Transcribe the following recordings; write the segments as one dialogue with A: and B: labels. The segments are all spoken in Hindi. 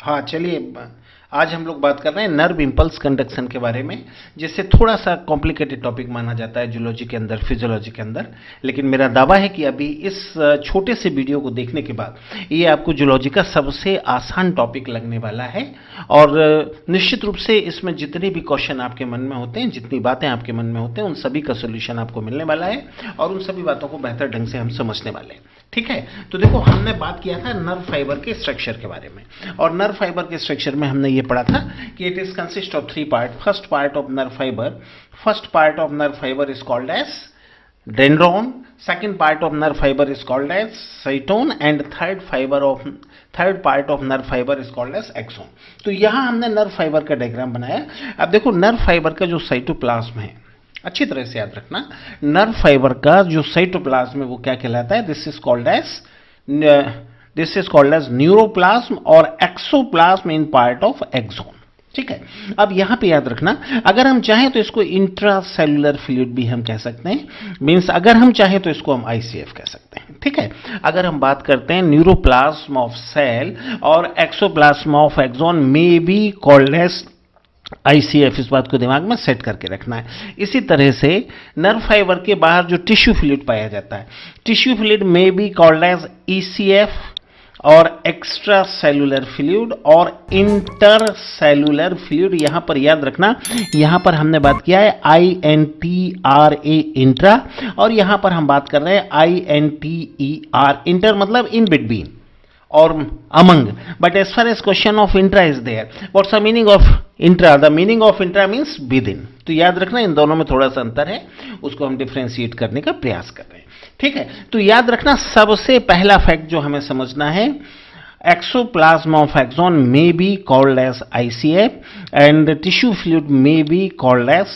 A: हाँ, चलिए आज हम लोग बात कर रहे हैं नर्व इम्पल्स कंडक्शन के बारे में, जिससे थोड़ा सा कॉम्प्लिकेटेड टॉपिक माना जाता है जूलॉजी के अंदर, फिजियोलॉजी के अंदर। लेकिन मेरा दावा है कि अभी इस छोटे से वीडियो को देखने के बाद ये आपको जूलॉजी का सबसे आसान टॉपिक लगने वाला है। और निश्चित रूप से इसमें जितने भी क्वेश्चन आपके मन में होते हैं, जितनी बातें आपके मन में होते हैं, उन सभी का सोल्यूशन आपको मिलने वाला है और उन सभी बातों को बेहतर ढंग से हम समझने वाले हैं। ठीक है, तो देखो हमने बात किया था नर्व फाइबर के स्ट्रक्चर के बारे में, और नर्व फाइबर के स्ट्रक्चर में हमने ये पढ़ा था कि it is consist of 3 part. First part of nerve fibre is called as dendron, second part of nerve fibre is called as cyton, and third part of nerve fibre is called as axon. तो यहां हमने नर्व फाइबर का डायग्राम बनाया। अब देखो नर्व फाइबर का जो साइटोप्लाज्म है, अच्छी तरह से याद रखना, नर्व फाइबर का जो साइटोप्लाज्म है वो क्या कहलाता है? This is called as neuroplasm or axoplasm in part of axon. ठीक है, अब यहां पे याद रखना, अगर हम चाहें तो इसको इंट्रासेल्युलर फ्लूइड भी हम कह सकते हैं, मींस अगर हम चाहें तो इसको हम आईसीएफ कह सकते हैं। ठीक है, अगर हम बात करते हैं न्यूरोप्लाज्म ऑफ सेल और axoplasm of axon may be called as ICF, इस बात को दिमाग में सेट करके रखना है। इसी तरह से नर्व फाइबर के बाहर जो टिश्यू फ्लूइड पाया जाता है, tissue fluid may be called as ECF और एक्स्ट्रा सेलुलर फ्लूइड और इंटर सेलुलर फ्लूइड। यहां पर याद रखना, यहां पर हमने बात किया है INTRA इंट्रा, और यहां पर हम बात कर रहे हैं INTER इंटर, मतलब in between or among, but as far as question of intra is there, what's the meaning of intra? The meaning of intra means within. तो याद रखना इन दोनों में थोड़ा सा अंतर है, उसको हम डिफ्रेंशिएट करने का प्रयास कर रहे हैं। ठीक है, तो याद रखना सबसे पहला फैक्ट जो हमें समझना है, axoplasm of axon may be called as ICF and tissue fluid may be called as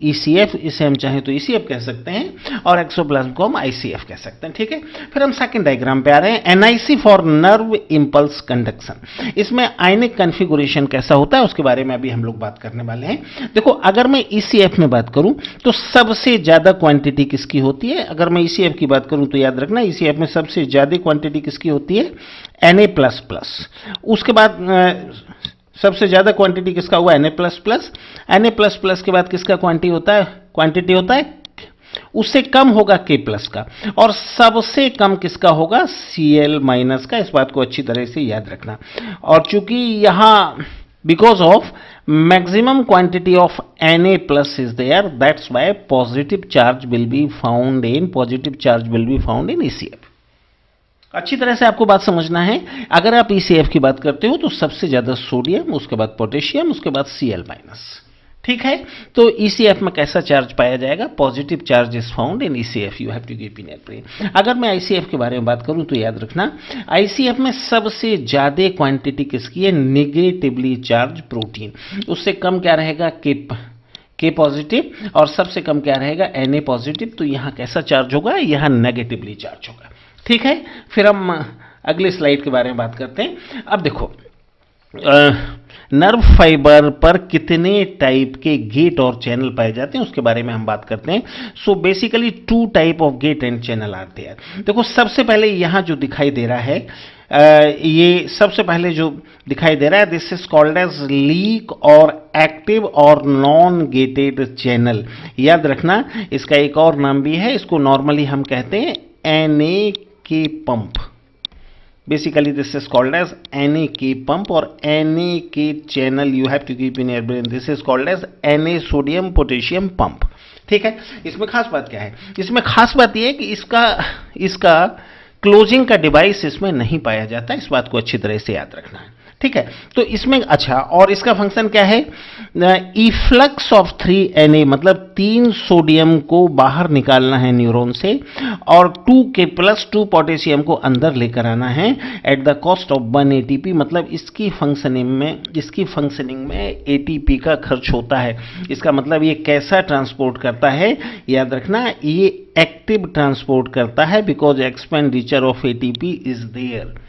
A: ECF। इसे हम चाहें तो ECF कह सकते हैं और एक्सोप्लाज्म को हम ICF कह सकते हैं। ठीक है, फिर हम सेकंड डायग्राम पे आ रहे हैं, NIC for nerve impulse conduction. इसमें आयनिक कॉन्फ़िगरेशन कैसा होता है उसके बारे में अभी हम लोग बात करने वाले हैं। देखो अगर मैं ECF में बात करूं तो सबसे ज्यादा क्वांटिटी किसकी होती है? अगर मैं ECF की बात करूं तो याद रखना ECF में सबसे ज्यादा क्वांटिटी किसकी होती है? Na++। उसके बाद सबसे ज्यादा क्वांटिटी किसका हुआ? Na++। Na++ के बाद किसका क्वांटिटी होता है? उससे कम होगा K+ का, और सबसे कम किसका होगा? Cl- का। इस बात को अच्छी तरह से याद रखना। और चूंकि यहां because of maximum quantity of Na+ is there, that's why positive charge will be found in ECF। अच्छी तरह से आपको बात समझना है, अगर आप ECF की बात करते हो तो सबसे ज्यादा सोडियम, उसके बाद पोटेशियम, उसके बाद Cl-। ठीक है, तो ECF में कैसा चार्ज पाया जाएगा? Positive charge is found in ECF, you have to keep in your brain. अगर मैं ICF के बारे में बात करूं तो याद रखना ICF में सबसे ज्यादा क्वांटिटी किसकी है? Negatively charge protein. उससे कम क्या रहेगा? K पॉजिटिव, और सबसे कम क्या रहेगा? Na positive. तो यहां कैसा चार्ज होगा? यहां नेगेटिवली चार्ज होगा। ठीक है, फिर हम अगले स्लाइड के बारे में बात करते हैं। अब देखो नर्व फाइबर पर कितने टाइप के गेट और चैनल पाए जाते हैं उसके बारे में हम बात करते हैं। So basically 2 type of gate and channel आते हैं। देखो सबसे पहले यहां जो दिखाई दे रहा है, ये सबसे पहले जो दिखाई दे रहा है, this is called as leak और एक्टिव और नॉन गेटेड चैनल। याद रखना इसका एक और नाम भी है, इसको नॉर्मली हम कहते हैं NAK pump. Basically this is called as NAK pump और NAK channel, you have to keep in your brain, this is called as Na sodium potassium pump. ठीक है, इसमें खास बात क्या है? इसमें खास बात यह है कि इसका क्लोजिंग का डिवाइस इसमें नहीं पाया जाता, इस बात को अच्छी तरह से याद रखना है। ठीक है, तो इसमें अच्छा, और इसका फंक्शन क्या है? इफ्लक्स ऑफ 3 Na, मतलब 3 सोडियम को बाहर निकालना है न्यूरॉन से और 2K+2 पोटेशियम को अंदर लेकर आना है at the cost of 1 ATP। मतलब इसकी फंक्शनिंग में ATP का खर्च होता है। इसका मतलब ये कैसा ट्रांसपोर्ट करता है? याद रखना ये एक्टिव ट्रांसपोर्ट करता है, because expenditure of ATP is there.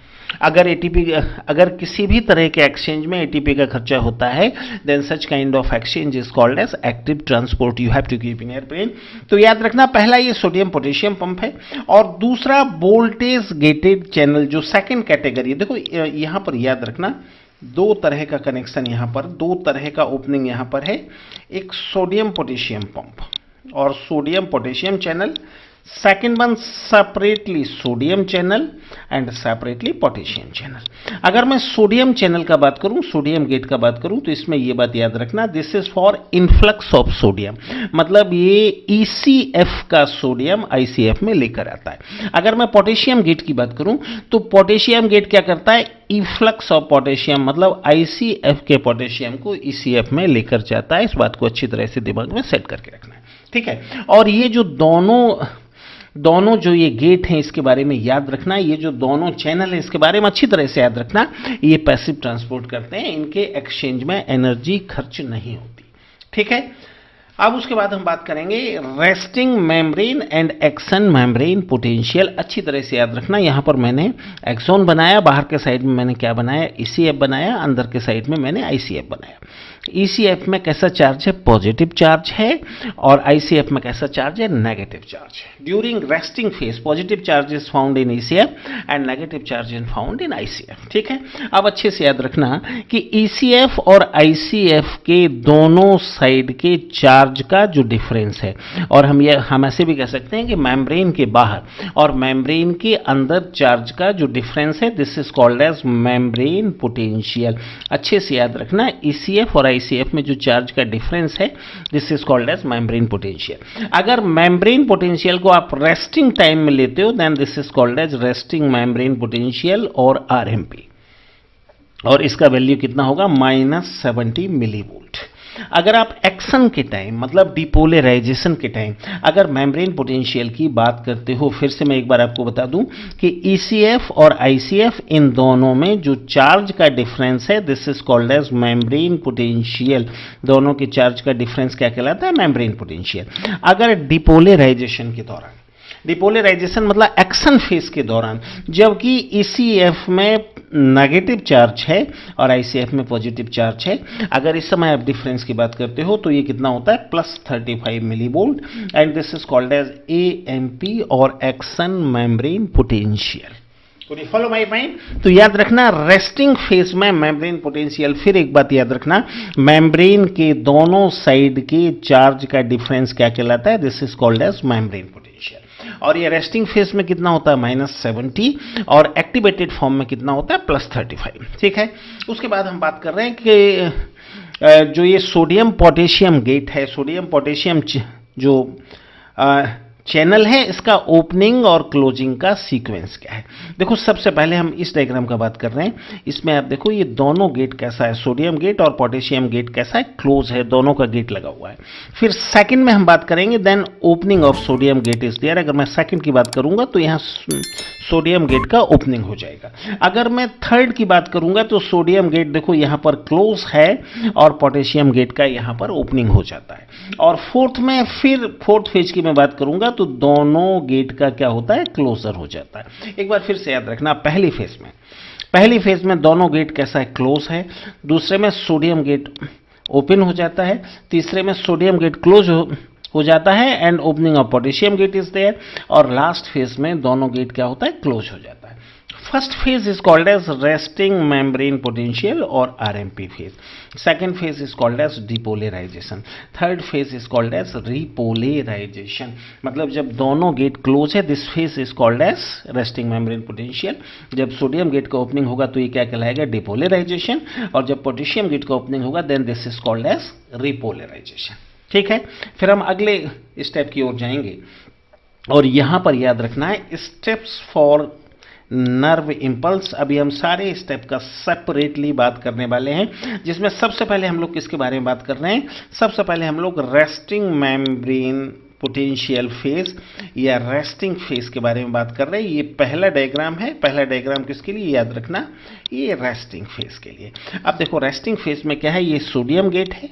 A: अगर किसी भी तरह के एक्सचेंज में ATP का खर्चा होता है, then such kind of exchange is called as active transport, you have to keep in your brain. तो याद रखना पहला ये सोडियम पोटेशियम पंप है, और दूसरा वोल्टेज गेटेड चैनल जो सेकंड कैटेगरी है। देखो यहां पर याद रखना दो तरह का कनेक्शन यहां पर, दो तरह का ओपनिंग यहां पर है, एक सोडियम पोटेशियम पंप और sodium potassium channel, second one separately sodium channel and separately potassium channel. अगर मैं सोडियम चैनल का बात करूं, सोडियम गेट का बात करूं, तो इसमें यह बात याद रखना, this is for influx of sodium, मतलब ये ईसीएफ का सोडियम आईसीएफ में लेकर आता है। अगर मैं पोटेशियम गेट की बात करूं तो पोटेशियम गेट क्या करता है, इफ्लक्स ऑफ पोटेशियम, मतलब आईसीएफ के पोटेशियम को ईसीएफ में लेकर जाता है। इस बात को अच्छी तरह से दिमाग में सेट करके रखना है, ठीक है। और ये जो दोनों जो ये गेट हैं इसके बारे में याद रखना, ये जो दोनों चैनल है इसके बारे में अच्छी तरह से याद रखना, ये पैसिव ट्रांसपोर्ट करते हैं, इनके एक्सचेंज में एनर्जी खर्च नहीं होती, ठीक है। अब उसके बाद हम बात करेंगे resting membrane and action membrane potential. अच्छी तरह से याद रखना, यहां पर मैंने एक्सोन बनाया, बाहर के साइड में मैंने क्या बनाया, ईसीएफ बनाया, अंदर के साइड में मैंने आईसीएफ बनाया। ईसीएफ में कैसा चार्ज है, पॉजिटिव चार्ज है, और आईसीएफ में कैसा चार्ज है, नेगेटिव चार्ज है। During resting phase positive charge is found in ECF and negative charge is found in ICF, ठीक है। अब अच्छे से याद रखना कि ईसीएफ और आईसीएफ के दोनों साइड के चार्ज का जो डिफरेंस है, और हम ऐसे भी कह सकते हैं कि मेम्ब्रेन के बाहर और मेम्ब्रेन के अंदर चार्ज का जो डिफरेंस है, this is called as membrane potential. अच्छे से याद रखना, ईसीएफ और आईसीएफ में जो चार्ज का डिफरेंस है, this is called as membrane potential. अगर मेम्ब्रेन पोटेंशियल को आप रेस्टिंग टाइम में लेते हो, then this is called as resting membrane potential और आरएमपी, और इसका वैल्यू कितना होगा, -70 मिलीवोल्ट। अगर आप एक्शन के टाइम, मतलब डिपोलराइजेशन के टाइम, अगर मेम्ब्रेन पोटेंशियल की बात करते हो, फिर से मैं एक बार आपको बता दूं कि ईसीएफ और आईसीएफ इन दोनों में जो चार्ज का डिफरेंस है, this is called as membrane potential. दोनों के चार्ज का डिफरेंस क्या कहलाता है, मेम्ब्रेन पोटेंशियल। अगर डिपोलराइजेशन के दौरान, डिपोलराइजेशन मतलब एक्शन फेज के दौरान, जबकि ईसीएफ में नेगेटिव चार्ज है और आईसीएफ में पॉजिटिव चार्ज है, अगर इस समय आप डिफरेंस की बात करते हो तो ये कितना होता है, +35 millivolt, and this is called as AMP or action membrane potential. Follow my point. तो याद रखना, रेस्टिंग फेज में मेम्ब्रेन पोटेंशियल, फिर एक बात याद रखना, मेम्ब्रेन के दोनों साइड के चार्ज का डिफरेंस क्या कहलाता है, this is called as membrane potential. और ये रेस्टिंग फेज में कितना होता है, -70, और एक्टिवेटेड फॉर्म में कितना होता है, +35, ठीक है। उसके बाद हम बात कर रहे हैं कि जो ये सोडियम पोटेशियम गेट है, सोडियम पोटेशियम जो चैनल है, इसका ओपनिंग और क्लोजिंग का सीक्वेंस क्या है। देखो, सबसे पहले हम इस डायग्राम का बात कर रहे हैं, इसमें आप देखो ये दोनों गेट कैसा है, सोडियम गेट और पोटेशियम गेट कैसा है, क्लोज है, दोनों का गेट लगा हुआ है। फिर सेकंड में हम बात करेंगे, then opening of sodium gate is there. अगर मैं सेकंड की बात करूंगा तो यहाँ सोडियम गेट का ओपनिंग हो जाएगा। अगर मैं थर्ड की बात करूंगा तो सोडियम गेट देखो यहाँ पर क्लोज है और पोटेशियम गेट का यहाँ पर ओपनिंग हो जाता है। और फोर्थ में, फिर फोर्थ फेज की मैं बात करूंगा तो दोनों गेट का क्या होता है, क्लोजर हो जाता है। एक बार फिर से याद रखना, पहली फेज में दोनों गेट कैसा है, क्लोज है। दूसरे में सोडियम गेट ओपन हो जाता है। तीसरे में सोडियम गेट क्लोज हो जाता है and opening of potassium gate is there. और लास्ट फेज में दोनों गेट क्या होता है, क्लोज हो जाता है। First phase is called as resting membrane potential और RMP phase. Second phase is called as depolarization. Third phase is called as repolarization. मतलब जब दोनों गेट क्लोज है, this phase is called as resting membrane potential. जब सोडियम गेट का ओपनिंग होगा तो ये क्या कहलाएगा, डिपोलराइजेशन। और जब पोटेशियम गेट का ओपनिंग होगा then this is called as repolarization, ठीक है। फिर हम अगले स्टेप की ओर जाएंगे, और यहां पर याद रखना है स्टेप्स फॉर नर्व इंपल्स। अभी हम सारे स्टेप का सेपरेटली बात करने वाले हैं, जिसमें सबसे पहले हम लोग किसके बारे में बात कर रहे हैं, सबसे पहले हम लोग रेस्टिंग मेम्ब्रेन पोटेंशियल फेज या रेस्टिंग फेज के बारे में बात कर रहे हैं। ये पहला डायग्राम है। पहला डायग्राम किसके लिए, याद रखना, ये रेस्टिंग फेज के लिए। अब देखो रेस्टिंग फेज में क्या है, ये सोडियम गेट है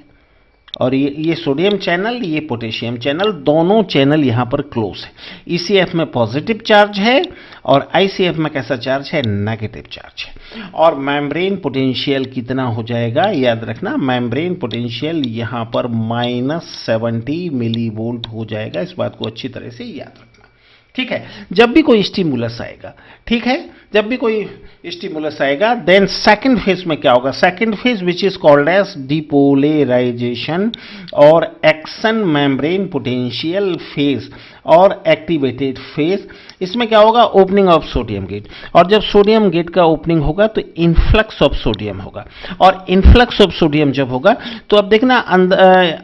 A: और ये सोडियम चैनल, ये पोटेशियम चैनल, दोनों चैनल यहां पर क्लोज है। ईसीएफ में पॉजिटिव चार्ज है और आईसीएफ में कैसा चार्ज है, नेगेटिव चार्ज है। और मेम्ब्रेन पोटेंशियल कितना हो जाएगा, याद रखना, मेम्ब्रेन पोटेंशियल यहां पर -70 मिलीवोल्ट हो जाएगा। इस बात को अच्छी तरह से याद रखना, ठीक है, जब भी कोई स्टिमुलस आएगा, ठीक है, जब भी कोई स्टिमुलस आएगा, देन सेकंड फेज में क्या होगा, second phase which is called as depolarization और एक्शन मेम्ब्रेन पोटेंशियल फेज और एक्टिवेटेड फेज। इसमें क्या होगा, ओपनिंग ऑफ सोडियम गेट, और जब सोडियम गेट का ओपनिंग होगा तो इन्फ्लक्स ऑफ सोडियम होगा, और इन्फ्लक्स ऑफ सोडियम जब होगा तो अब देखना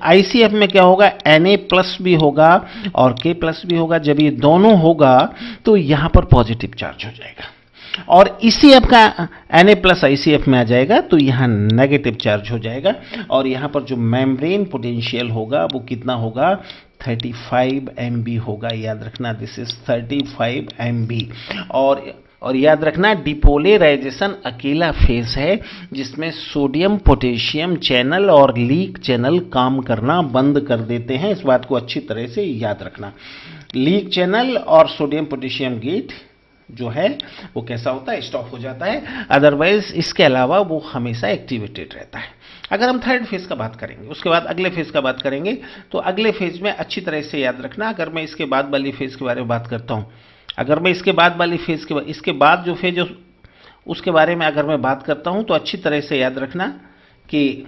A: आईसीएफ में क्या होगा, Na+ भी होगा और K+ भी होगा। जब ये दोनों होगा तो यहां पर पॉजिटिव चार्ज हो जाएगा, और ECF का Na+ ICF में आ जाएगा तो यहां नेगेटिव चार्ज हो जाएगा, और यहां पर जो मेम्ब्रेन पोटेंशियल होगा वो कितना होगा, 35 MB होगा। याद रखना, दिस इज 35 MB। और याद रखना, डिपोलराइजेशन अकेला फेज है जिसमें सोडियम पोटेशियम चैनल और लीक चैनल काम करना बंद कर देते हैं। इस बात को अच्छी तरह से याद रखना, लीक चैनल और सोडियम पोटेशियम गेट जो है वो कैसा होता है, स्टॉप हो जाता है। अदरवाइज इसके अलावा वो हमेशा एक्टिवेटेड रहता है। अगर हम थर्ड फेज का बात करेंगे, उसके बाद अगले फेज का बात करेंगे, तो अगले फेज में अच्छी तरह से याद रखना, अगर मैं इसके बाद वाली फेज के बारे में बात करता हूं, अगर मैं इसके बाद वाली फेज के इसके बाद जो फेज उसके बारे में अगर मैं बात करता हूं तो अच्छी तरह से याद रखना कि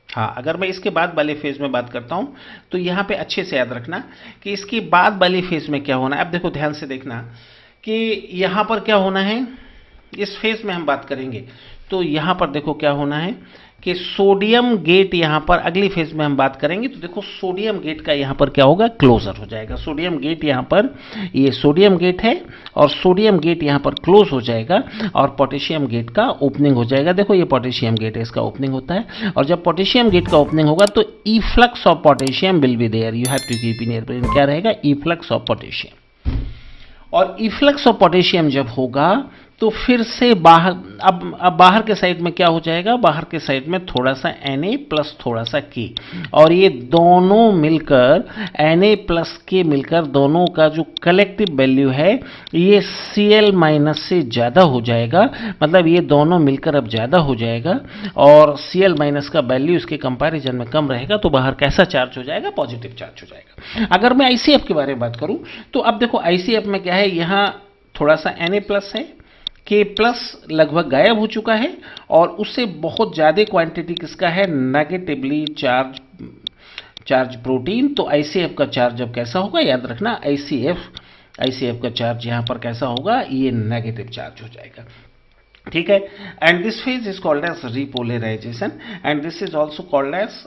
A: हाँ, अगर मैं इसके बाद वाले फेज में बात करता हूं तो यहां पे अच्छे से याद रखना कि इसके बाद वाले फेज में क्या होना है। अब देखो, ध्यान से देखना कि यहां पर क्या होना है, इस फेज में हम बात करेंगे तो यहां पर देखो क्या होना है कि सोडियम गेट, यहां पर अगली फेज में हम बात करेंगे तो देखो सोडियम गेट का यहां पर क्या होगा, क्लोजर हो जाएगा। सोडियम गेट यहां पर, ये सोडियम गेट है और सोडियम गेट यहां पर क्लोज हो जाएगा और पोटेशियम गेट का ओपनिंग हो जाएगा। देखो ये पोटेशियम गेट है, इसका ओपनिंग होता है, और जब पोटेशियम गेट का ओपनिंग होगा तो efflux of potassium will be there. You have to keep in your brain, क्या रहेगा, इफ्लक्स ऑफ पोटेशियम। और इफ्लक्स ऑफ पोटेशियम जब होगा तो फिर से बाहर, अब बाहर के साइड में क्या हो जाएगा, बाहर के साइड में थोड़ा सा Na+ थोड़ा सा K, और ये दोनों मिलकर Na+ K मिलकर दोनों का जो कलेक्टिव वैल्यू है ये Cl- से ज़्यादा हो जाएगा। मतलब ये दोनों मिलकर अब ज़्यादा हो जाएगा और Cl- का वैल्यू इसके कंपैरिजन में कम रहेगा, तो बाहर कैसा चार्ज हो जाएगा, पॉजिटिव चार्ज हो जाएगा। अगर मैं ICF के बारे में बात करूं तो अब देखो ICF में क्या है, यहाँ थोड़ा सा Na+ है, K+ लगभग गायब हो चुका है, और उससे बहुत ज़्यादा क्वांटिटी किसका है, नेगेटिवली चार्ज प्रोटीन। तो ICF का चार्ज अब कैसा होगा, याद रखना, ICF का चार्ज यहाँ पर कैसा होगा, ये नेगेटिव चार्ज हो जाएगा। ठीक है, and this phase is called as repolarization and this is also called as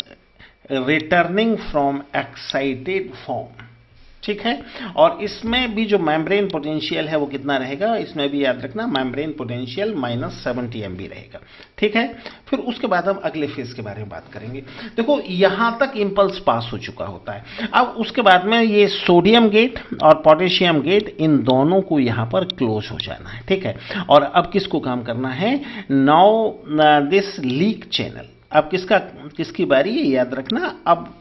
A: returning from excited form. ठीक है, और इसमें भी जो मेम्ब्रेन पोटेंशियल है वो कितना रहेगा, इसमें भी याद रखना, मेम्ब्रेन पोटेंशियल -70 MB रहेगा। ठीक है, फिर उसके बाद हम अगले फेज के बारे में बात करेंगे। देखो यहां तक इंपल्स पास हो चुका होता है। अब उसके बाद में ये सोडियम गेट और पोटेशियम गेट, इन दोनों को यहां पर क्लोज हो जाना है। ठीक है, और अब किसको काम करना है, नाउ दिस लीक चैनल, अब किसकी बारी है, याद रखना, अब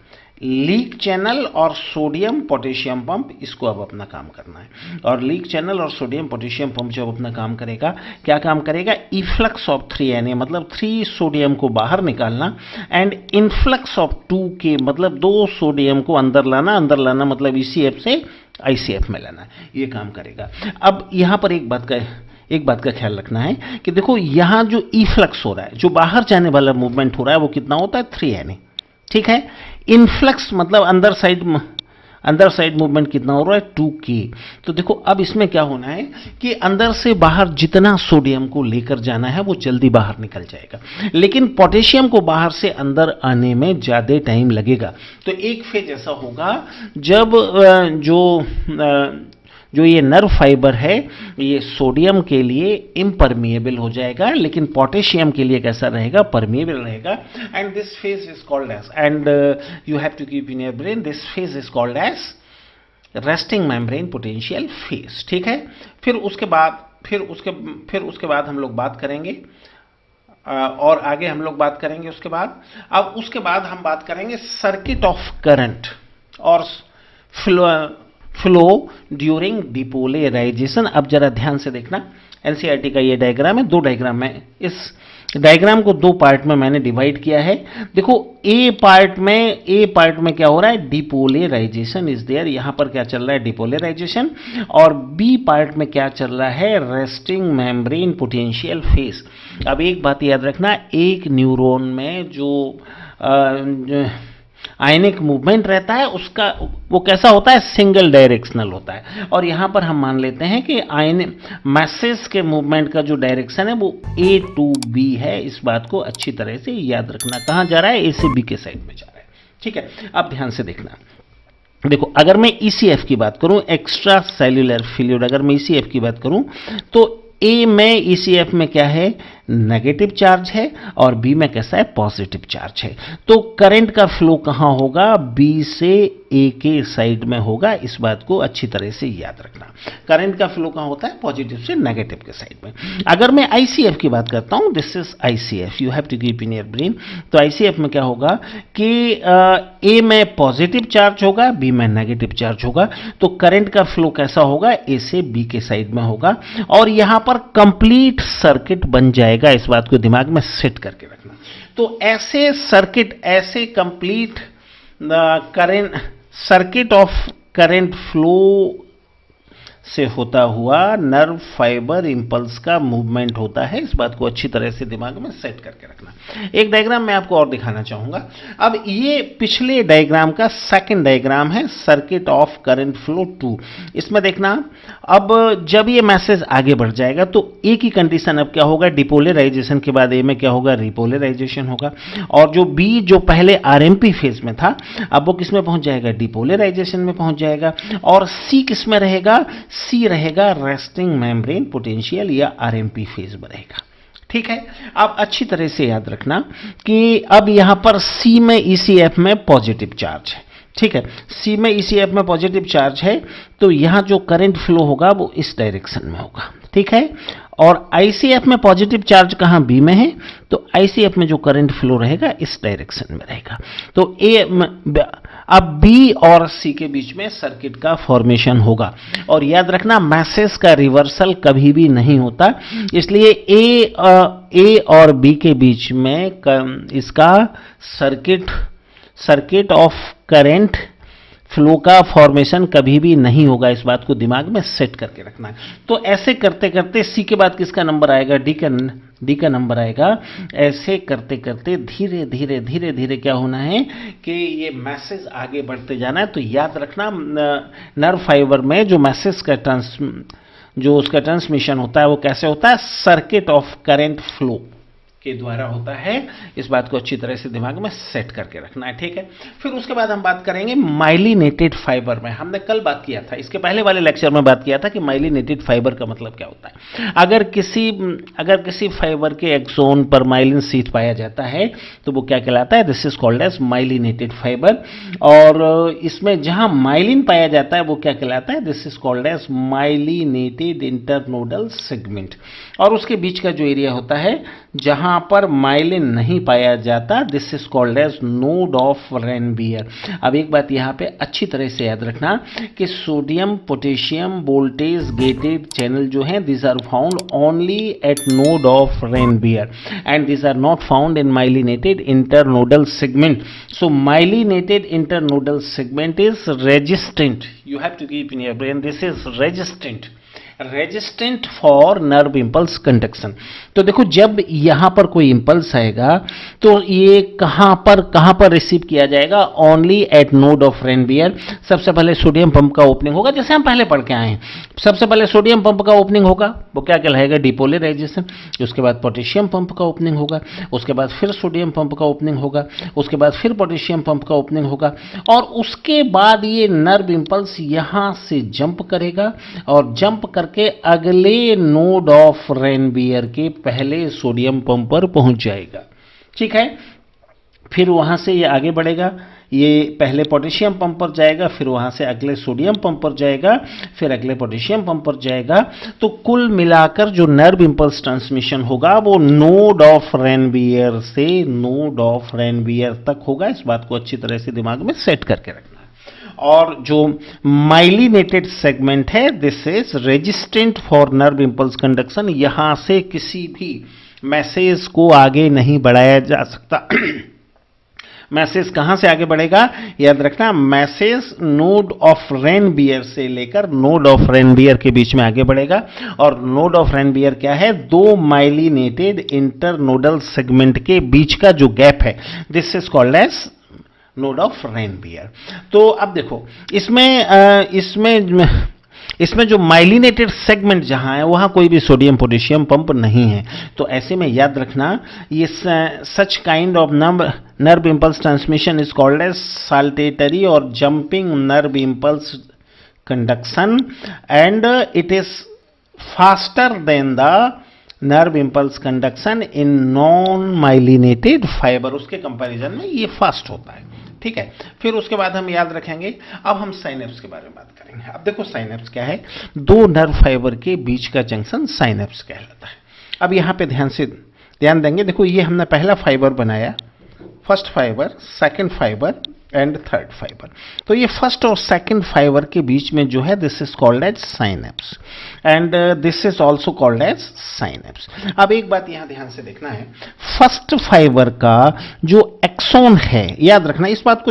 A: लीक चैनल और सोडियम पोटेशियम पंप, इसको अब अपना काम करना है। और लीक चैनल और सोडियम पोटेशियम पंप जब अपना काम करेगा, क्या काम करेगा, इफ्लक्स ऑफ 3Na मतलब 3 सोडियम को बाहर निकालना, एंड इनफ्लक्स ऑफ 2K मतलब 2 सोडियम को अंदर लाना मतलब ECF से ICF में लाना, ये काम करेगा। अब यहां पर एक बात का ख्याल रखना है कि देखो यहां जो इफ्लक्स हो रहा है, जो बाहर जाने वाला मूवमेंट हो रहा है, वो कितना होता है, 3Na। ठीक है, इनफ्लक्स मतलब अंदर साइड मूवमेंट कितना हो रहा है, 2K। तो देखो अब इसमें क्या होना है कि अंदर से बाहर जितना सोडियम को लेकर जाना है वो जल्दी बाहर निकल जाएगा, लेकिन पोटेशियम को बाहर से अंदर आने में ज़्यादा टाइम लगेगा। तो एक फेज ऐसा होगा जब जो ये नर्व फाइबर है ये सोडियम के लिए इम्परमिएबल हो जाएगा, लेकिन पोटेशियम के लिए कैसा रहेगा, परमिएबल रहेगा। And this phase is called as, and you have to keep in your brain, this phase is called as resting membrane potential phase. ठीक है, फिर उसके बाद हम लोग बात करेंगे और आगे हम लोग बात करेंगे उसके बाद। अब उसके बाद हम बात करेंगे सर्किट ऑफ करंट और फ्लो ड्यूरिंग डिपोलराइजेशन। अब जरा ध्यान से देखना, एनसीईआरटी का ये डायग्राम है, दो डायग्राम है, इस डायग्राम को दो पार्ट में मैंने डिवाइड किया है। देखो ए पार्ट में क्या हो रहा है, डिपोलराइजेशन इज देयर, यहां पर क्या चल रहा है, डिपोलराइजेशन। और बी पार्ट में क्या चल रहा है, रेस्टिंग मेम्ब्रेन पोटेंशियल फेज। अब एक बात याद रखना, एक न्यूरॉन में जो आयनिक मूवमेंट रहता है उसका वो कैसा होता है, सिंगल डायरेक्शनल होता है। और यहां पर हम मान लेते हैं कि आयनिक मैसेज के मूवमेंट का जो डायरेक्शन है वो ए टू बी है। इस बात को अच्छी तरह से याद रखना, कहां जा रहा है, ए से बी के साइड में जा रहा है। ठीक है, अब ध्यान से देखना, देखो अगर मैं ईसीएफ की बात करूं, एक्स्ट्रा सेल्यूलर फ्लूइड, अगर मैं ईसीएफ की बात करूं तो ए में ईसीएफ में क्या है, नेगेटिव चार्ज है, और बी में कैसा है, पॉजिटिव चार्ज है। तो करंट का फ्लो कहां होगा, बी से ए के साइड में होगा। इस बात को अच्छी तरह से याद रखना, करंट का फ्लो कहां होता है, पॉजिटिव से नेगेटिव के साइड में। अगर मैं आईसीएफ की बात करता हूं, this is ICF, you have to keep in your brain. तो आईसीएफ में क्या होगा कि ए में पॉजिटिव चार्ज होगा, बी में नेगेटिव चार्ज होगा। तो करंट का फ्लो कैसा होगा, ए से बी के साइड में होगा, और यहां पर कंप्लीट सर्किट बन जाएगा। इस बात को दिमाग में सेट करके रखना। तो ऐसे सर्किट, ऐसे complete current, circuit of current flow से होता हुआ नर्व फाइबर इंपल्स का मूवमेंट होता है। इस बात को अच्छी तरह से दिमाग में सेट करके रखना। एक डायग्राम मैं आपको और दिखाना चाहूंगा। अब ये पिछले डायग्राम का सेकंड डायग्राम है, सर्किट ऑफ करंट फ्लो 2। इसमें देखना, अब जब ये मैसेज आगे बढ़ जाएगा तो ए की कंडीशन अब क्या होगा, डिपोलराइजेशन के बाद ए में क्या होगा, रिपोलराइजेशन होगा। और जो बी जो पहले आरएमपी फेज में था, अब वो किस में पहुंच जाएगा, डिपोलराइजेशन में पहुंच जाएगा। और सी किस में रहेगा, सी रहेगा रेस्टिंग मेम्ब्रेन पोटेंशियल या आरएमपी फेज में रहेगा। ठीक है, आप अच्छी तरह से याद रखना कि अब यहां पर सी में ईसीएफ में पॉजिटिव चार्ज है। ठीक है, सी में ईसीएफ में पॉजिटिव चार्ज है, तो यहां जो करंट फ्लो होगा वो इस डायरेक्शन में होगा। ठीक है, और आईसीएफ में पॉजिटिव चार्ज कहां, बी में है, तो आईसीएफ में जो करंट फ्लो रहेगा इस डायरेक्शन में रहेगा। तो अब बी और सी के बीच में सर्किट का फॉर्मेशन होगा। और याद रखना, मैसेज का रिवर्सल कभी भी नहीं होता, इसलिए ए और बी के बीच में इसका सर्किट ऑफ करंट फ्लो का फॉर्मेशन कभी भी नहीं होगा। इस बात को दिमाग में सेट करके रखना है। तो ऐसे करते करते सी के बाद किसका नंबर आएगा, डी का नंबर आएगा। ऐसे करते करते धीरे धीरे धीरे धीरे क्या होना है कि ये मैसेज आगे बढ़ते जाना है। तो याद रखना, नर्व फाइबर में जो मैसेज का जो उसका ट्रांसमिशन होता है वो कैसे होता है, सर्किट ऑफ करंट फ्लो के द्वारा होता है। इस बात को अच्छी तरह से दिमाग में सेट करके रखना है। ठीक है, फिर उसके बाद हम बात करेंगे माइलिनेटेड फाइबर में। हमने कल बात किया था, इसके पहले वाले लेक्चर में बात किया था कि माइलिनेटेड फाइबर का मतलब क्या होता है। अगर किसी फाइबर के एक्सोन पर माइलिन शीथ पाया जाता है तो वो क्या कहलाता है, this is called as myelinated fibre. और इसमें जहां माइलिन पाया जाता है वो क्या कहलाता है, this is called as myelinated internodal segment. और उसके बीच का जो एरिया होता है जहां पर माइलिन नहीं पाया जाता, this is called as node of Ranvier. अब एक बात यहां पे अच्छी तरह से याद रखना कि sodium potassium voltage gated channel जो हैं, this are found only at node of Ranvier and this are not found in myelinated internodal segment. So myelinated internodal segment is resistant, you have to keep in your brain, this is resistant for nerve impulse conduction. तो देखो, जब यहां पर कोई इंपल्स आएगा तो ये कहां पर रिसीव किया जाएगा, ओनली एट नोड ऑफ रेनबियर। सबसे पहले सोडियम पंप का ओपनिंग होगा, जैसे हम पहले पढ़ के आए हैं। सबसे पहले सोडियम पंप का ओपनिंग होगा, वो क्या कहलाएगा, डिपोलराइजेशन। उसके बाद पोटेशियम पंप का ओपनिंग होगा, उसके बाद फिर सोडियम पंप का ओपनिंग होगा, उसके बाद फिर पोटेशियम पंप का ओपनिंग होगा, और उसके बाद ये नर्व इंपल्स यहां से जंप करेगा और जंप करके अगले नोड ऑफ रेनबियर के पहले सोडियम पंप पर पहुंच जाएगा। ठीक है, फिर वहां से ये आगे बढ़ेगा, ये पहले पोटेशियम पंप पर जाएगा, फिर वहां से अगले सोडियम पंप पर जाएगा, फिर अगले पोटेशियम पंप पर जाएगा। तो कुल मिलाकर जो नर्व इंपल्स ट्रांसमिशन होगा वो नोड ऑफ रेनबियर से नोड ऑफ रेनबियर तक होगा। इस बात को अच्छी तरह से दिमाग में सेट करके रखना है। और जो माइलिनेटेड सेगमेंट है this is resistant for nerve impulse conduction, यहां से किसी भी मैसेज को आगे नहीं बढ़ाया जा सकता। मैसेज कहां से आगे बढ़ेगा, याद रखना, मैसेज नोड ऑफ रेनबियर से लेकर नोड ऑफ रेनबियर के बीच में आगे बढ़ेगा। और नोड ऑफ रेनबियर क्या है, दो माइलिनेटेड इंटरनोडल सेगमेंट के बीच का जो गैप है this is called as node of Ranvier. तो अब देखो इसमें जो माइलिनेटेड सेगमेंट जहां है वहां कोई भी सोडियम पोटेशियम पंप नहीं है। तो ऐसे में याद रखना ये such kind of nerve impulse transmission is called as saltatory or jumping nerve impulse conduction and it is faster than the nerve impulse conduction in non myelinated fibre, उसके कंपैरिजन में ये फास्ट होता है। ठीक है, फिर उसके बाद हम याद रखेंगे, अब हम साइनेप्स के बारे में बात करेंगे। अब देखो साइनेप्स क्या है, दो नर्व फाइबर के बीच का जंक्शन साइनेप्स कहलाता है। अब यहां पे ध्यान देंगे, देखो ये हमने पहला फाइबर बनाया, first fibre, second fibre and third fibre. तो ये फर्स्ट और सेकंड फाइबर के बीच में जो है this is called as synapse and this is also called as synapse. अब एक बात यहां ध्यान से देखना है, फर्स्ट फाइबर का जो एक्सोन है, याद रखना इस बात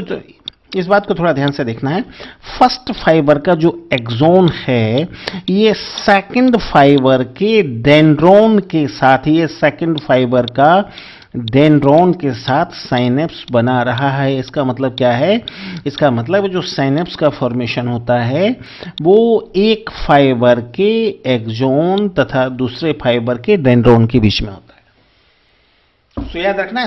A: को थोड़ा ध्यान से देखना है, फर्स्ट फाइबर का जो एक्सोन है ये सेकंड फाइबर के डेंड्रोन के साथ, ये सेकंड फाइबर का डेंड्रोन के साथ साइनेप्स बना रहा है। इसका मतलब क्या है, इसका मतलब जो साइनेप्स का फॉर्मेशन होता है वो एक फाइबर के एक्सोन तथा दूसरे फाइबर के डेंड्रोन के बीच में होता है। तो याद रखना,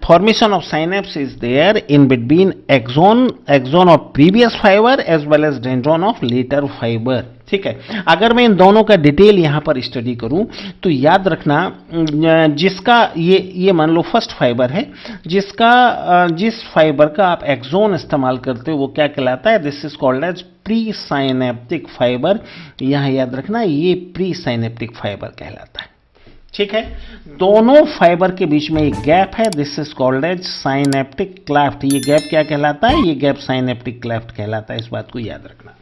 A: formation of synapse is there in between axon of previous fibre as well as dendron of later fibre. ठीक है, अगर मैं इन दोनों का डिटेल यहां पर स्टडी करूं तो याद रखना, जिसका ये मान लो फर्स्ट फाइबर है, जिस फाइबर का आप एक्सोन इस्तेमाल करते हो वो क्या कहलाता है, this is called as pre synaptic fibre. यहां याद रखना ये प्री साइनेप्टिक फाइबर कहलाता है। ठीक है, दोनों फाइबर के बीच में एक गैप है, this is called as synaptic cleft. ये गैप क्या कहलाता है, ये गैप साइनेप्टिक क्लेफ्ट कहलाता है, इस बात को याद रखना।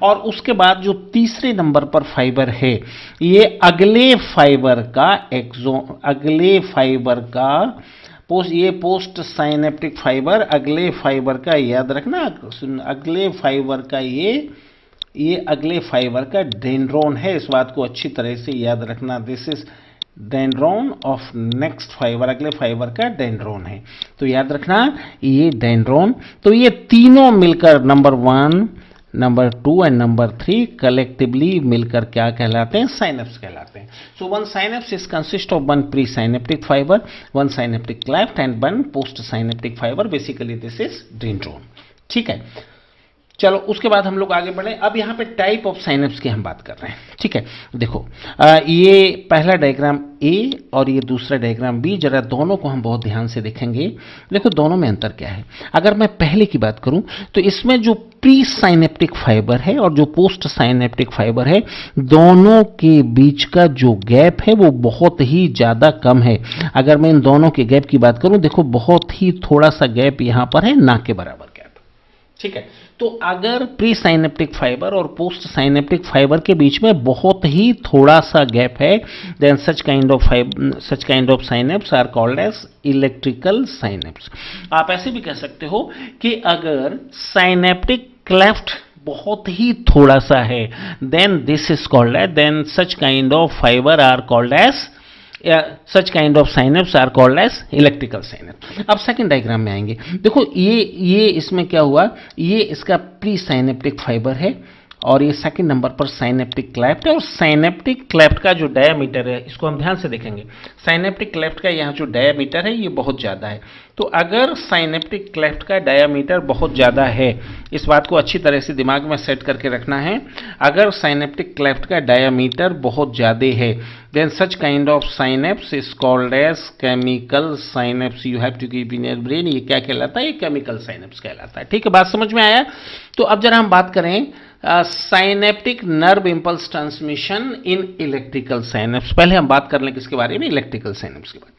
A: और उसके बाद जो तीसरे नंबर पर फाइबर है ये अगले फाइबर का पोस्ट साइनेप्टिक फाइबर, अगले फाइबर का, याद रखना, अगले फाइबर का ये अगले फाइबर का डेंड्रोन है, इस बात को अच्छी तरह से याद रखना। This is डेंड्रोन of next fibre, अगले फाइबर का डेंड्रोन है। तो याद रखना ये डेंड्रोन, तो ये तीनों मिलकर number 1, number 2 and number 3 collectively मिलकर क्या कहलाते हैं, साइनेप्स कहलाते हैं। So one synapse is consist of one pre synaptic fibre, one synaptic cleft and one post synaptic fibre, basically this is डेंड्रोन। ठीक है, चलो उसके बाद हम लोग आगे बढ़े। अब यहाँ पे टाइप ऑफ साइनेप्स की हम बात कर रहे हैं। ठीक है, देखो ये पहला डायग्राम ए और ये दूसरा डायग्राम बी, जरा दोनों को हम बहुत ध्यान से देखेंगे। देखो दोनों में अंतर क्या है। अगर मैं पहले की बात करूं तो इसमें जो प्री साइनेप्टिक फाइबर है और जो पोस्ट साइनेप्टिक फाइबर है, दोनों के बीच का जो गैप है वो बहुत ही ज्यादा कम है। अगर मैं इन दोनों के गैप की बात करूं, देखो बहुत ही थोड़ा सा गैप यहां पर है, ना के बराबर गैप। ठीक है, तो अगर प्री साइनेप्टिक फाइबर और पोस्ट साइनेप्टिक फाइबर के बीच में बहुत ही थोड़ा सा गैप है, then such kind of synapse are called as electrical synapse. आप ऐसे भी कह सकते हो कि अगर साइनेप्टिक क्लेफ्ट बहुत ही थोड़ा सा है, then this is called as, then such kind of fibre are called as, such kind of synapse are called as electrical synapse. अब सेकंड डायग्राम में आएंगे। देखो ये इसमें क्या हुआ, ये इसका प्री साइनेप्टिक फाइबर है और ये सेकंड नंबर पर साइनेप्टिक क्लेफ्ट है। और साइनेप्टिक क्लेफ्ट का जो डायामीटर है इसको हम ध्यान से देखेंगे। साइनेप्टिक क्लेफ्ट का यहाँ जो डायामीटर है ये बहुत ज़्यादा है। तो अगर साइनेप्टिक क्लेफ्ट का डायामीटर बहुत ज़्यादा है, इस बात को अच्छी तरह से दिमाग में सेट करके रखना है। अगर साइनेप्टिक क्लेफ्ट का डायामीटर बहुत ज़्यादा है, then such kind of synapse is called as chemical synapse. You have to keep in your brain, ये क्या कहलाता है, ये केमिकल साइनेप्स कहलाता है। ठीक है, बात समझ में आया। तो अब जरा हम बात करें synaptic nerve impulse transmission in electrical synapse. पहले हम बात कर लें किसके बारे में, इलेक्ट्रिकल साइनेप्स के बारे में।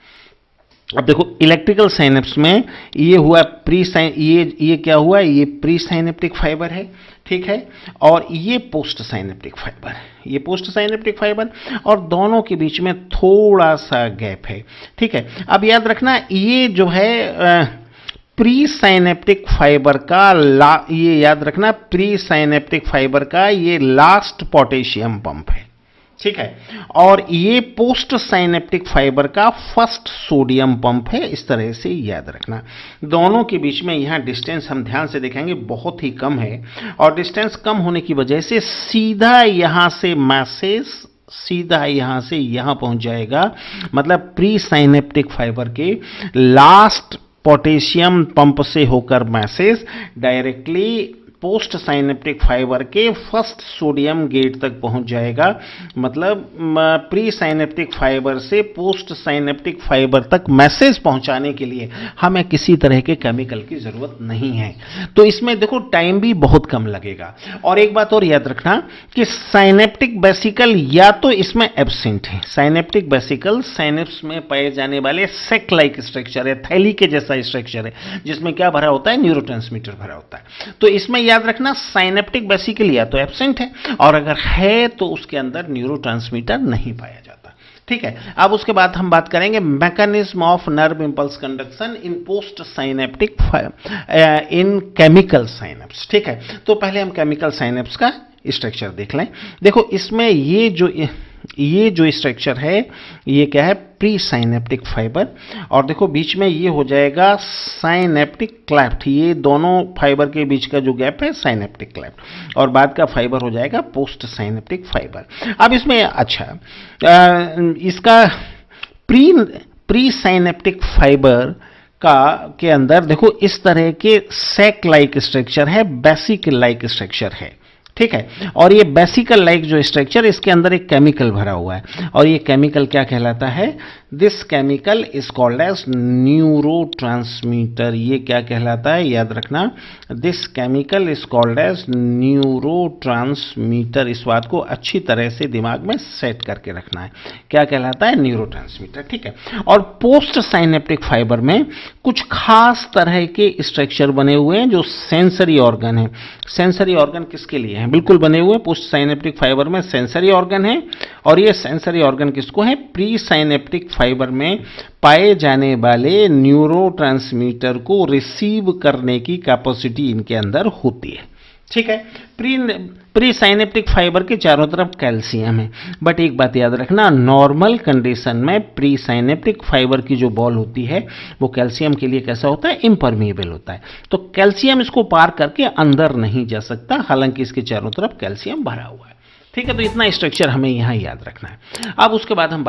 A: अब देखो इलेक्ट्रिकल साइनेप्स में ये हुआ ये क्या हुआ, ये प्री साइनेप्टिक फाइबर है, ठीक है, और ये पोस्ट साइनेप्टिक फाइबर है, ये पोस्ट साइनेप्टिक फाइबर, और दोनों के बीच में थोड़ा सा गैप है, ठीक है। अब याद रखना ये जो है प्री साइनेप्टिक फाइबर का ये याद रखना प्री साइनेप्टिक फाइबर का ये लास्ट पोटेशियम पंप है, ठीक है, और ये पोस्ट साइनेप्टिक फाइबर का फर्स्ट सोडियम पंप है। इस तरह से याद रखना। दोनों के बीच में यहां डिस्टेंस हम ध्यान से देखेंगे बहुत ही कम है, और डिस्टेंस कम होने की वजह से सीधा यहां से मैसेज सीधा यहां से यहां पहुंच जाएगा, मतलब प्री साइनेप्टिक फाइबर के लास्ट पोटेशियम पंप से होकर message directly post synaptic fibre के फर्स्ट सोडियम गेट तक पहुंच जाएगा, मतलब प्री साइनेप्टिक फाइबर से पोस्ट साइनेप्टिक फाइबर तक मैसेज पहुंचाने के लिए हमें किसी तरह के केमिकल की जरूरत नहीं है। तो इसमें देखो टाइम भी बहुत कम लगेगा। और एक बात और याद रखना कि साइनेप्टिक वेसिकल या तो इसमें एब्सेंट है। साइनेप्टिक वेसिकल साइनेप्स में पाए जाने वाले सेक लाइक स्ट्रक्चर है, थैली के जैसा स्ट्रक्चर है, जिसमें क्या भरा होता है, न्यूरोट्रांसमीटर भरा होता है। तो इसमें याद रखना साइनेप्टिक वेसिकल या तो एब्सेंट है, और अगर है तो उसके अंदर न्यूरोट्रांसमीटर नहीं पाया जाता, ठीक है। अब उसके बाद हम बात करेंगे mechanism of nerve impulse conduction in post synaptic in chemical synapse, ठीक है। तो पहले हम केमिकल साइनेप्स का स्ट्रक्चर देख लें। देखो इसमें ये जो स्ट्रक्चर है ये क्या है, प्री साइनेप्टिक फाइबर, और देखो बीच में ये हो जाएगा साइनेप्टिक क्लेफ्ट, ये दोनों फाइबर के बीच का जो गैप है साइनेप्टिक क्लेफ्ट, और बाद का फाइबर हो जाएगा पोस्ट साइनेप्टिक फाइबर। अब इसमें अच्छा इसका प्री साइनेप्टिक फाइबर के अंदर देखो इस तरह के सैक लाइक स्ट्रक्चर है, बेसिकल लाइक स्ट्रक्चर है, ठीक है। और ये बेसिकल लाइक जो स्ट्रक्चर, इसके अंदर एक केमिकल भरा हुआ है, और ये केमिकल क्या कहलाता है, this chemical is called as neurotransmitter. ये क्या कहलाता है, याद रखना, this chemical is called as neurotransmitter. इस बात को अच्छी तरह से दिमाग में सेट करके रखना है, क्या कहलाता है, न्यूरोट्रांसमीटर, ठीक है। और पोस्ट साइनेप्टिक फाइबर में कुछ खास तरह के स्ट्रक्चर बने हुए हैं जो सेंसरी ऑर्गन है। सेंसरी ऑर्गन किसके लिए हैं, बिल्कुल बने हुए पोस्ट साइनेप्टिक फाइबर में सेंसरी ऑर्गन है, और ये सेंसरी ऑर्गन किसको है, प्री साइनेप्टिक फाइबर में पाए जाने वाले न्यूरोट्रांसमीटर को रिसीव करने की कैपेसिटी इनके अंदर होती है, ठीक है। प्री साइनेप्टिक फाइबर के चारों तरफ कैल्शियम है, बट एक बात याद रखना, नॉर्मल कंडीशन में प्री साइनेप्टिक फाइबर की जो बॉल होती है वो कैल्शियम के लिए कैसा होता है, इम्परमिएबल होता है, तो कैल्शियम इसको पार करके अंदर नहीं जा सकता, हालांकि इसके चारों तरफ कैल्शियम भरा हुआ है, ठीक है। तो इतना स्ट्रक्चर हमें यहाँ याद रखना है। अब उसके बाद हम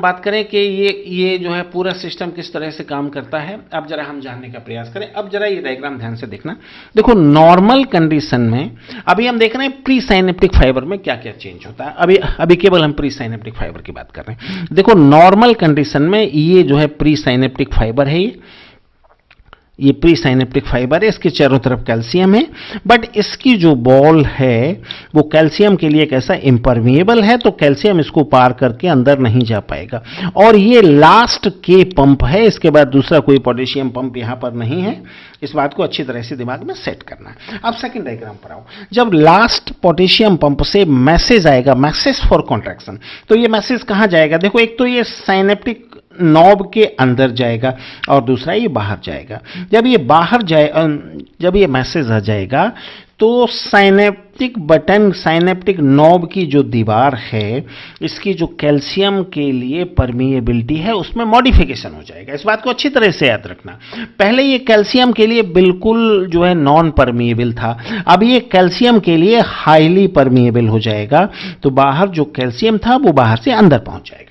A: बात करें कि ये जो है पूरा सिस्टम किस तरह से काम करता है। अब जरा हम जानने का प्रयास करें। अब जरा ये डायग्राम ध्यान से देखना। देखो नॉर्मल कंडीशन में अभी हम देख रहे हैं प्री साइनेप्टिक फाइबर में क्या क्या चेंज होता है। अभी केवल हम प्री साइनेप्टिक फाइबर की बात कर रहे हैं। देखो नॉर्मल कंडीशन में ये जो है प्री साइनेप्टिक फाइबर है, ये प्री साइनेप्टिक फाइबर है, इसके चारों तरफ कैल्शियम है, बट इसकी जो बॉल है वो कैल्शियम के लिए कैसा, इम्परमिएबल है, तो कैल्शियम इसको पार करके अंदर नहीं जा पाएगा। और ये लास्ट के पंप है, इसके बाद दूसरा कोई पोटेशियम पंप यहां पर नहीं है। इस बात को अच्छी तरह से दिमाग में सेट करना है। अब सेकंड डायग्राम पर आओ। जब लास्ट पोटेशियम पंप से मैसेज आएगा, मैसेज फॉर कॉन्ट्रैक्शन, तो ये मैसेज कहां जाएगा, देखो एक तो ये साइनेप्टिक नॉब के अंदर जाएगा और दूसरा ये बाहर जाएगा। जब ये मैसेज आ जाएगा तो साइनेप्टिक नॉब की जो दीवार है, इसकी जो कैल्शियम के लिए परमिएबिलिटी है उसमें मॉडिफिकेशन हो जाएगा। इस बात को अच्छी तरह से याद रखना। पहले ये कैल्शियम के लिए बिल्कुल जो है नॉन परमिएबल था, अब ये कैल्शियम के लिए हाईली परमिएबल हो जाएगा, तो बाहर जो कैल्शियम था वो बाहर से अंदर पहुंच जाएगा,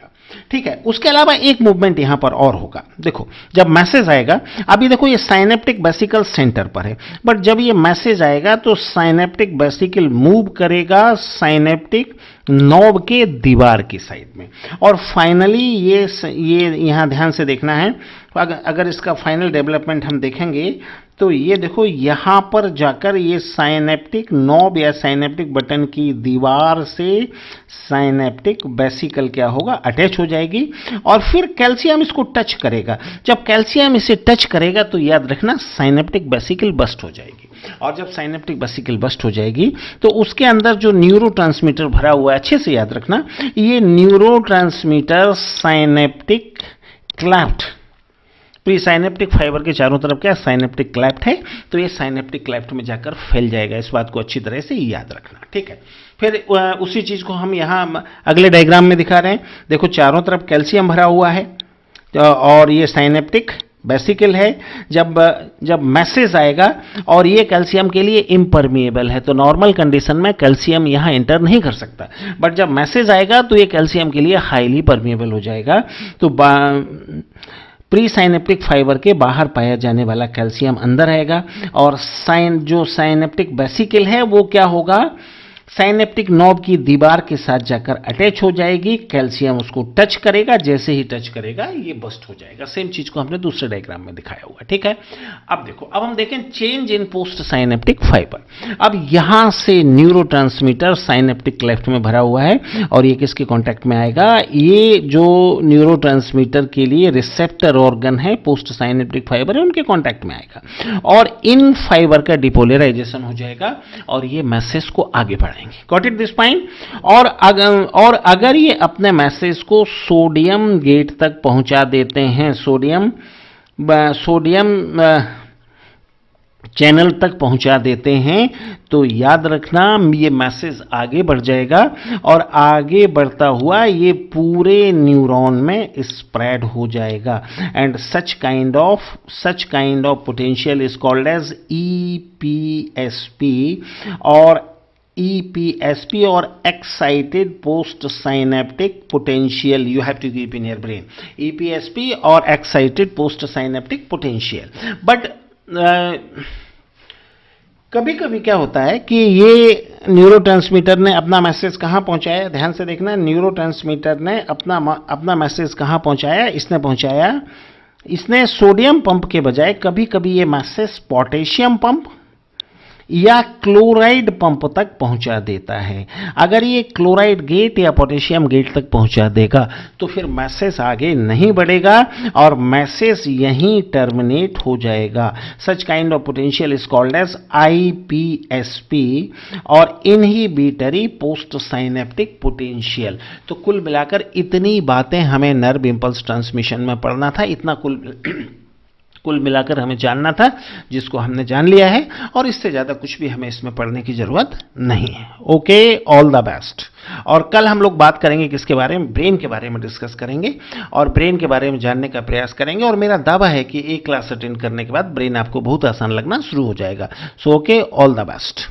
A: ठीक है। उसके अलावा एक मूवमेंट यहां पर और होगा। देखो जब मैसेज आएगा, अभी देखो ये साइनेप्टिक वेसिकल सेंटर पर है, बट जब ये मैसेज आएगा तो साइनेप्टिक वेसिकल मूव करेगा साइनेप्टिक नॉब के दीवार की साइड में। और फाइनली ये यहां ध्यान से देखना है, अगर इसका फाइनल डेवलपमेंट हम देखेंगे तो ये देखो यहां पर जाकर ये साइनेप्टिक नॉब या साइनेप्टिक बटन की दीवार से साइनेप्टिक वेसिकल क्या होगा, अटैच हो जाएगी और फिर कैल्शियम इसको टच करेगा। जब कैल्शियम इसे टच करेगा तो याद रखना साइनेप्टिक वेसिकल बस्ट हो जाएगी। और जब साइनेप्टिक वेसिकल बस्ट हो जाएगी तो उसके अंदर जो न्यूरोट्रांसमीटर भरा हुआ है, अच्छे से याद रखना, ये neurotransmitter synaptic cleft, pre synaptic fibre के चारों तरफ क्या साइनेप्टिक क्लेफ्ट है, तो ये साइनेप्टिक क्लेफ्ट में जाकर फैल जाएगा। इस बात को अच्छी तरह से याद रखना, ठीक है। फिर उसी चीज को हम यहाँ अगले डायग्राम में दिखा रहे हैं। देखो चारों तरफ कैल्शियम भरा हुआ है और ये साइनेप्टिक वेसिकल है। जब मैसेज आएगा और ये कैल्शियम के लिए इम्परमिएबल है, तो नॉर्मल कंडीशन में कैल्शियम यहाँ एंटर नहीं कर सकता, बट जब मैसेज आएगा तो ये कैल्शियम के लिए हाईली परमिएबल हो जाएगा। तो प्री साइनेप्टिक फाइबर के बाहर पाया जाने वाला कैल्शियम अंदर आएगा और जो साइनेप्टिक वेसिकल है वो क्या होगा, साइनेप्टिक नॉब की दीवार के साथ जाकर अटैच हो जाएगी। कैल्शियम उसको टच करेगा, जैसे ही टच करेगा ये बस्ट हो जाएगा। सेम चीज को हमने दूसरे डायग्राम में दिखाया हुआ, ठीक है। अब देखो, अब हम देखें change in post synaptic fibre. अब यहां से न्यूरोट्रांसमीटर साइनेप्टिक क्लेफ्ट में भरा हुआ है और ये किसके कॉन्टैक्ट में आएगा, ये जो न्यूरोट्रांसमीटर के लिए रिसेप्टर ऑर्गन है पोस्ट साइनेप्टिक फाइबर है उनके कॉन्टैक्ट में आएगा और इन फाइबर का डिपोलराइजेशन हो जाएगा और ये मैसेज को आगे बढ़ाएगा। Got it this point. और अगर ये अपने मैसेज को सोडियम गेट तक पहुंचा देते हैं, सोडियम चैनल तक पहुंचा देते हैं, तो याद रखना ये मैसेज आगे बढ़ जाएगा और आगे बढ़ता हुआ ये पूरे न्यूरॉन में स्प्रेड हो जाएगा। And such kind of potential is called as EPSP और EPSP or excited post synaptic potential you have to keep in your brain, EPSP or excited post synaptic potential। but कभी कभी क्या होता है कि ये न्यूरोट्रांसमीटर ने अपना मैसेज कहाँ पहुंचाया, ध्यान से देखना, न्यूरोट्रांसमीटर ने अपना मैसेज कहाँ पहुंचाया, इसने सोडियम पंप के बजाय कभी कभी ये मैसेज पोटेशियम पंप या क्लोराइड पंप तक पहुंचा देता है। अगर ये क्लोराइड गेट या पोटेशियम गेट तक पहुंचा देगा तो फिर मैसेज आगे नहीं बढ़ेगा और मैसेज यहीं टर्मिनेट हो जाएगा। Such kind of potential is called as IPSP और इनहिबिटरी पोस्ट साइनेप्टिक पोटेंशियल। तो कुल मिलाकर इतनी बातें हमें नर्व इंपल्स ट्रांसमिशन में पढ़ना था, इतना कुल मिलाकर हमें जानना था, जिसको हमने जान लिया है और इससे ज़्यादा कुछ भी हमें इसमें पढ़ने की ज़रूरत नहीं है। Okay, all the best. और कल हम लोग बात करेंगे किसके बारे में, ब्रेन के बारे में डिस्कस करेंगे और ब्रेन के बारे में जानने का प्रयास करेंगे और मेरा दावा है कि एक क्लास अटेंड करने के बाद ब्रेन आपको बहुत आसान लगना शुरू हो जाएगा। So okay, all the best.